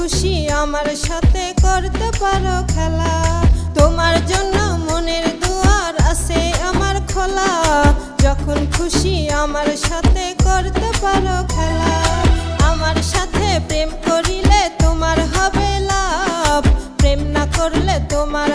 খুশি আমার সাথে করতে পারো খেলা। তোমার জন্য মনের দুয়ার আছে আমার খোলা, যখন খুশি আমার সাথে করতে পারো খেলা। আমার সাথে প্রেম করিলে তোমার হবে লাভ, প্রেম না করলে তোমার